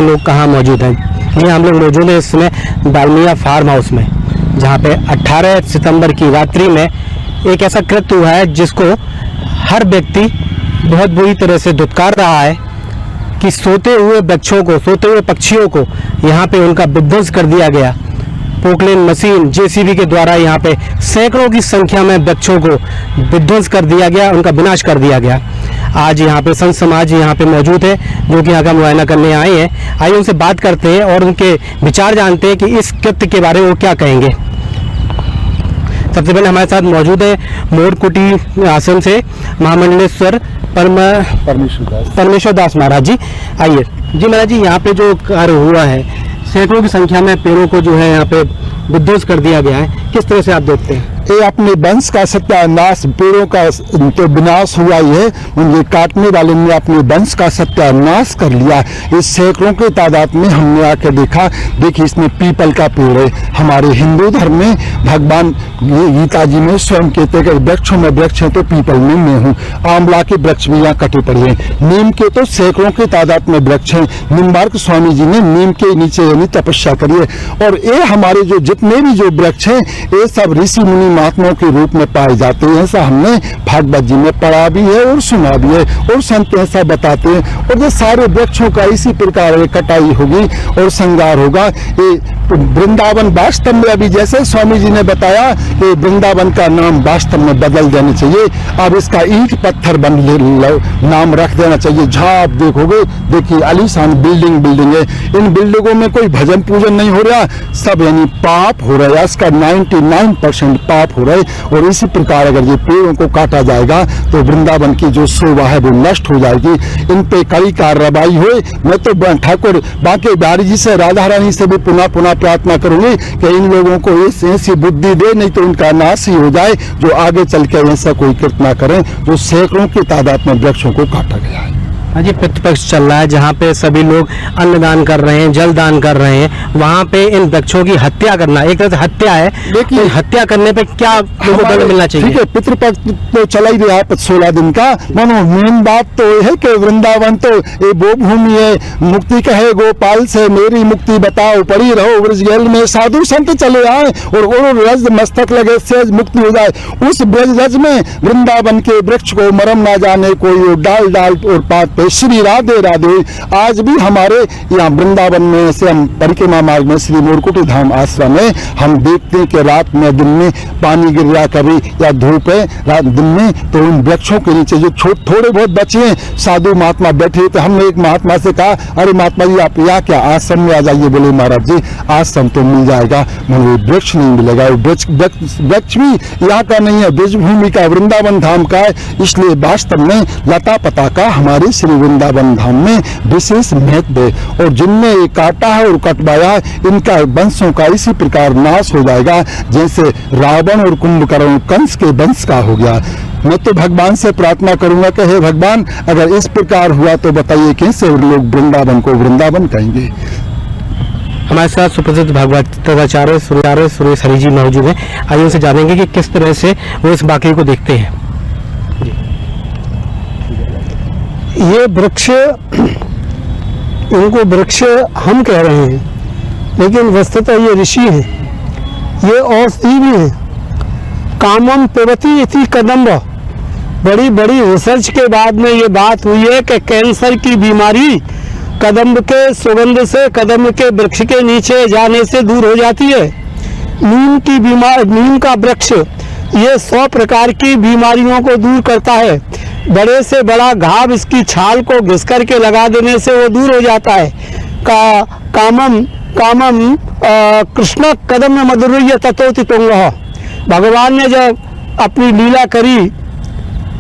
लोग कहाँ मौजूद हैं। ये हम लोग मौजूद हैं इस समय डालमिया फार्म हाउस में, जहाँ पे 18 सितंबर की रात्रि में एक ऐसा कृत्य हुआ है जिसको हर व्यक्ति बहुत बुरी तरह से धुतकार रहा है कि सोते हुए वृक्षों को, सोते हुए पक्षियों को यहाँ पे उनका विध्वंस कर दिया गया। पोकलेन मशीन जेसीबी के द्वारा यहाँ पे सैकड़ों की संख्या में वृक्षों को विध्वंस कर दिया गया, उनका विनाश कर दिया गया। आज यहाँ पे संत समाज यहाँ पे मौजूद है जो कि यहाँ का मुआयना करने आए हैं। आइए उनसे बात करते हैं और उनके विचार जानते हैं कि इस कृत्य के बारे में वो क्या कहेंगे। सबसे पहले हमारे साथ मौजूद है मोरकुटी आश्रम से महामंडलेश्वर परमेश्वर दास महाराज जी। आइए जी महाराज जी, यहाँ पे जो कार्य हुआ है, सैकड़ों की संख्या में पेड़ों को जो है यहाँ पे विध्वंस कर दिया गया है, किस तरह से आप देखते हैं? ये अपने वंश का सत्यानाश, पेड़ों का तो विनाश हुआ ही है, उनके काटने वाले ने अपने वंश का सत्यानाश कर लिया। इस सैकड़ों के तादाद में हमने आकर देखा, देखिए इसमें पीपल का पेड़ है। हमारे हिंदू धर्म में भगवान गीता जी में स्वयं कहते हैं कि वृक्षों में वृक्ष है तो पीपल में मैं हूँ। आंवला के वृक्ष भी यहाँ कटे पड़े हैं, नीम के तो सैकड़ों के तादाद में वृक्ष हैं। निम्बार्क स्वामी जी ने नीम के नीचे यानी तपस्या करी है। और ये हमारे जो जितने भी जो वृक्ष हैं ये सब ऋषि मुनि महात्माओं के रूप में पाए जाते हैं। ऐसा हमने भागवत जी में पढ़ा भी है और सुना भी है, और संत ऐसा बताते हैं। और ये सारे वृक्षों का इसी प्रकार कटाई होगी और श्रृंगार होगा। ये वृंदावन वास्तव में अभी जैसे स्वामी जी ने बताया कि वृंदावन का नाम वास्तव में बदल देना चाहिए। अब इसका ईंट पत्थर नाम रख देना चाहिए। जहाँ आप देखोगे, देखिए आलीशान बिल्डिंग है, इन बिल्डिंगों में कोई भजन पूजन नहीं हो रहा, सब यानी पाप हो रहा है। इसका 99% पाप हो रहा है। और इसी प्रकार अगर ये पेड़ों को काटा जाएगा तो वृंदावन की जो शोभा है वो नष्ट हो जाएगी। इन पे कड़ी कार्रवाई हुई। मैं तो ठाकुर बांके बिहारी जी से, राधा रानी से भी पुनः प्रार्थना करूंगी कि इन लोगों को ऐसी बुद्धि दे, नहीं तो उनका नाश ही हो जाए, जो आगे चल के ऐसा कोई कृत्य ना करें जो सैकड़ों की तादाद में वृक्षों को काटा गया है। हाँ जी, पितृपक्ष चल रहा है जहाँ पे सभी लोग अन्नदान कर रहे हैं, जल दान कर रहे हैं, वहाँ पे इन वृक्षों की हत्या करना एक तरह से हत्या है। लेकिन हत्या करने पे क्या लोगों को मिलना चाहिए? ठीक है, पितृपक्ष तो चला ही रहा है 16 दिन का। मानो मेन बात तो ये है कि वृंदावन तो ये वो भूमि है, मुक्ति कहे गोपाल से मेरी मुक्ति बताओ, पड़ी रहो ब्रजगेल में साधु संत चले आए और रज मस्तक लगे सहज मुक्ति हो जाए। उस ब्रज रज में वृंदावन के वृक्ष को मरम ना जाने कोई, डाल और पात श्री राधे राधे। आज भी हमारे यहाँ वृंदावन में से हम परिक्रमा मार्ग में श्री मोरकुटी धाम आश्रम में हम देखते हैं कि रात में दिन में पानी गिर रहा कभी या धूप है रात दिन में, तो उन वृक्षों के नीचे जो थोड़े बहुत बचे हैं साधु महात्मा बैठे। तो हमने एक महात्मा से कहा, अरे महात्मा जी आप यहाँ क्या आश्रम में आ जाइए। बोले महाराज जी आश्रम तो मिल जाएगा, मगर वृक्ष नहीं मिलेगा। वृक्ष भी यहाँ का नहीं है, ब्रजभूमि का वृंदावन धाम का है। इसलिए वास्तव में लता पता का हमारे श्री वृंदावन धाम में विशेष महत्व है। और जिनने ये काटा है और कटवाया है, इनका वंशों का इसी प्रकार नाश हो जाएगा जैसे रावण और कुंभकर्ण कंस के वंश का हो गया। मैं तो भगवान से प्रार्थना करूंगा कि हे भगवान, अगर इस प्रकार हुआ तो बताइए कैसे लोग वृंदावन को वृंदावन कहेंगे। हमारे साथ सुप्रसिद्ध भागवताचार्य सुरेश हरि जी मौजूद हैं। आइए उनसे जानेंगे कि किस तरह से वो इस वाकये को देखते हैं। ये वृक्ष, इनको वृक्ष हम कह रहे हैं, लेकिन वस्तुतः ये ऋषि हैं, ये औषधि भी है। कामम पिबति इति कदम्ब, बड़ी रिसर्च के बाद में ये बात हुई है कि कैंसर की बीमारी कदम्ब के सुगंध से, कदम्ब के वृक्ष के नीचे जाने से दूर हो जाती है। नीम का वृक्ष ये 100 प्रकार की बीमारियों को दूर करता है। बड़े से बड़ा घाव इसकी छाल को घिस करके लगा देने से वो दूर हो जाता है। कामम कृष्ण कदम मधुर्य ततोति तुंग। भगवान ने जब अपनी लीला करी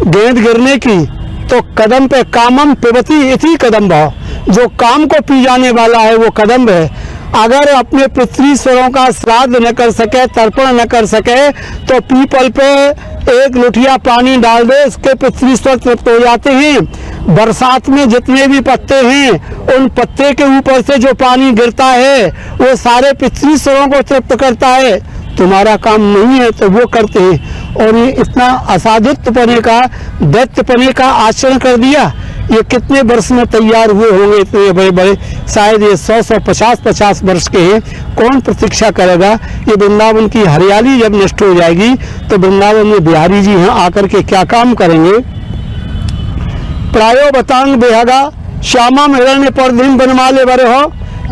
गेंद गिरने की, तो कदम पे कामम पिबति इति कदम्ब, जो काम को पी जाने वाला है वो कदम्ब है। अगर अपने पितृश्वरों का श्राद्ध न कर सके, तर्पण न कर सके, तो पीपल पे एक लुठिया पानी डाल दे, इसके पितृश्वर तृप्त हो जाते हैं। बरसात में जितने भी पत्ते हैं, उन पत्ते के ऊपर से जो पानी गिरता है वो सारे पितृश्वरों को तृप्त करता है। तुम्हारा काम नहीं है तो वो करते हैं। और ये इतना असाधुत्वपने का, दैत्यपने का आचरण कर दिया ये कितने वर्ष में तैयार हुए होंगे इतने बड़े बड़े, शायद ये 100-150 वर्ष के हैं। कौन प्रतीक्षा करेगा? ये वृंदावन की हरियाली जब नष्ट हो जाएगी तो वृंदावन में बिहारी जी यहाँ आकर के क्या काम करेंगे? प्रायो बतांग बेहगा श्यामा हिरण्य पर दिन बनमाले बरे हो।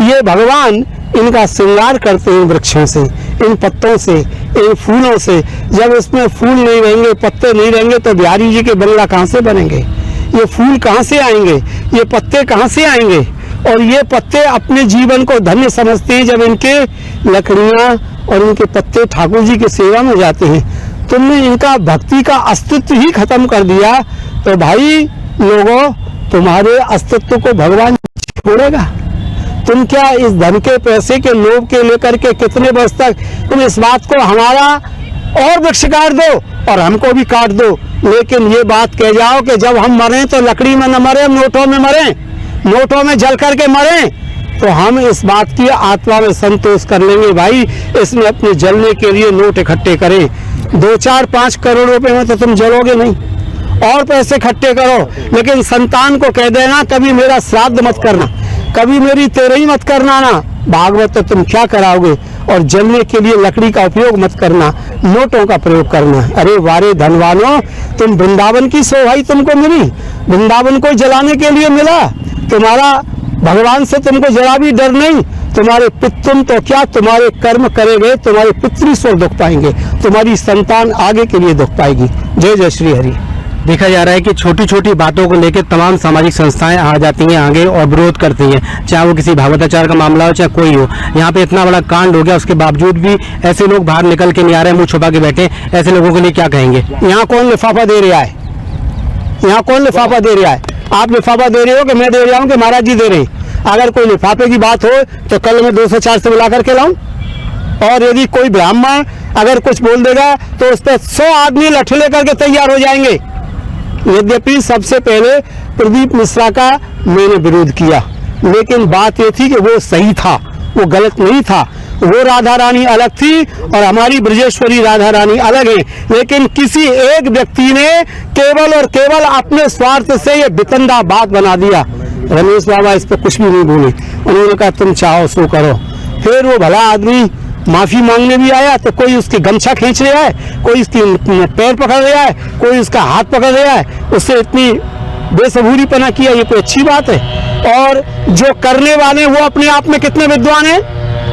ये भगवान इनका श्रृंगार करते हैं वृक्षों से, इन पत्तों से, इन फूलों से। जब इसमें फूल नहीं रहेंगे, पत्ते नहीं रहेंगे तो बिहारी जी के बंगला कहाँ से बनेंगे? ये फूल कहाँ से आएंगे? ये पत्ते कहाँ से आएंगे? और ये पत्ते अपने जीवन को धन्य समझते हैं जब इनके लकड़ियाँ और इनके पत्ते ठाकुर जी की सेवा में जाते हैं। तुमने इनका भक्ति का अस्तित्व ही खत्म कर दिया तो भाई लोगों, तुम्हारे अस्तित्व को भगवान छोड़ेगा? तुम क्या इस धन के पैसे के लोभ के लेकर के कितने वर्ष तक तुम इस बात को हमारा और वृक्ष काट दो और हमको भी काट दो, लेकिन ये बात कह जाओ कि जब हम मरें तो लकड़ी में न मरे, नोटों में मरें, नोटों में जल करके मरें, तो हम इस बात की आत्मा में संतोष कर लेंगे। भाई इसमें अपने जलने के लिए नोट इकट्ठे करें, 2-4-5 करोड़ रुपए में तो तुम जलोगे नहीं, और पैसे इकट्ठे करो, लेकिन संतान को कह देना कभी मेरा श्राद्ध मत करना, कभी मेरी तेरही मत करना ना। भागवत तो तुम क्या कराओगे? और जलने के लिए लकड़ी का उपयोग मत करना, नोटों का प्रयोग करना। अरे वारे धनवानों, तुम वृंदावन की शोभा तुमको मिली, वृंदावन को जलाने के लिए मिला। तुम्हारा भगवान से तुमको जरा भी डर नहीं। तुम्हारे तुम तो क्या, तुम्हारे कर्म करे गए, तुम्हारे पितृ स्वर्ग दुख पाएंगे, तुम्हारी संतान आगे के लिए दुख पाएगी। जय जय श्री हरि। देखा जा रहा है कि छोटी छोटी बातों को लेकर तमाम सामाजिक संस्थाएं आ जाती हैं आगे और विरोध करती हैं, चाहे वो किसी भागवताचार का मामला हो चाहे कोई हो। यहाँ पे इतना बड़ा कांड हो गया, उसके बावजूद भी ऐसे लोग बाहर निकल के नहीं आ रहे, मुंह छुपा के बैठे। ऐसे लोगों के लिए क्या कहेंगे? यहाँ कौन लिफाफा दे रहा है? यहाँ कौन लिफाफा दे रहा है? आप लिफाफा दे रहे हो कि मैं दे रहा हूँ कि महाराज जी दे रहे हैं? अगर कोई लिफाफे की बात हो तो कल मैं 204 से बुला करके लाऊं। और यदि कोई ब्राह्मण अगर कुछ बोल देगा तो उस पर 100 आदमी लठ लेकर के तैयार हो जाएंगे। यद्यपि सबसे पहले प्रदीप मिश्रा का मैंने विरोध किया, लेकिन बात ये थी कि वो सही था, वो गलत नहीं था। वो राधा रानी अलग थी और हमारी ब्रजेश्वरी राधा रानी अलग है, लेकिन किसी एक व्यक्ति ने केवल और केवल अपने स्वार्थ से ये बितंदा बात बना दिया। रमेश बाबा इस पर कुछ भी नहीं बोले, उन्होंने कहा तुम चाहो सो करो। फिर वो भला आदमी माफी मांगने भी आया तो कोई उसकी गमछा खींच रहा है, कोई उसकी पैर पकड़ रहा है, कोई उसका हाथ पकड़ रहा है। उससे इतनी बेसबूरीपना किया, ये कोई अच्छी बात है? और जो करने वाले वो अपने आप में कितने विद्वान हैं,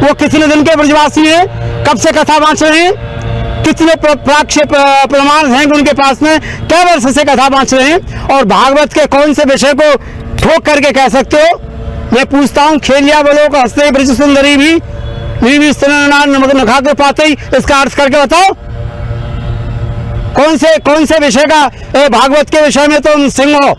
वो कितने दिन के ब्रजवासी हैं, कब से कथा बाँच रहे हैं, कितने प्राक्ष्य प्रमाण हैं उनके पास में, क्या वर्ष से कथा बाँच रहे हैं, और भागवत के कौन से विषय को ठोक करके कह सकते हो? मैं पूछता हूँ, खेलिया बोलो को हंसते ब्रज सुंदरी भी नखा के पाते ही, इसका अर्थ करके बताओ। कौन से विषय का? भागवत के विषय में तुम सिंह हो,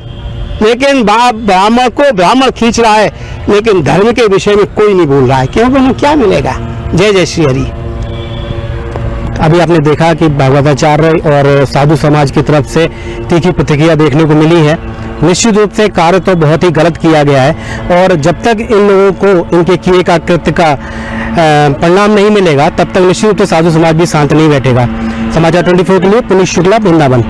लेकिन ब्राह्मण को ब्राह्मण खींच रहा है, लेकिन धर्म के विषय में कोई नहीं बोल रहा है, क्योंकि उन्हें क्या मिलेगा? जय जय श्री हरि। अभी आपने देखा कि भागवताचार्य और साधु समाज की तरफ से तीखी प्रतिक्रिया देखने को मिली है। निश्चित रूप से कार्य तो बहुत ही गलत किया गया है, और जब तक इन लोगों को इनके किए का कृत्य का परिणाम नहीं मिलेगा तब तक निश्चित रूप से साधु समाज भी शांत नहीं बैठेगा। समाचार 24 के लिए पुनीत शुक्ला, वृंदावन।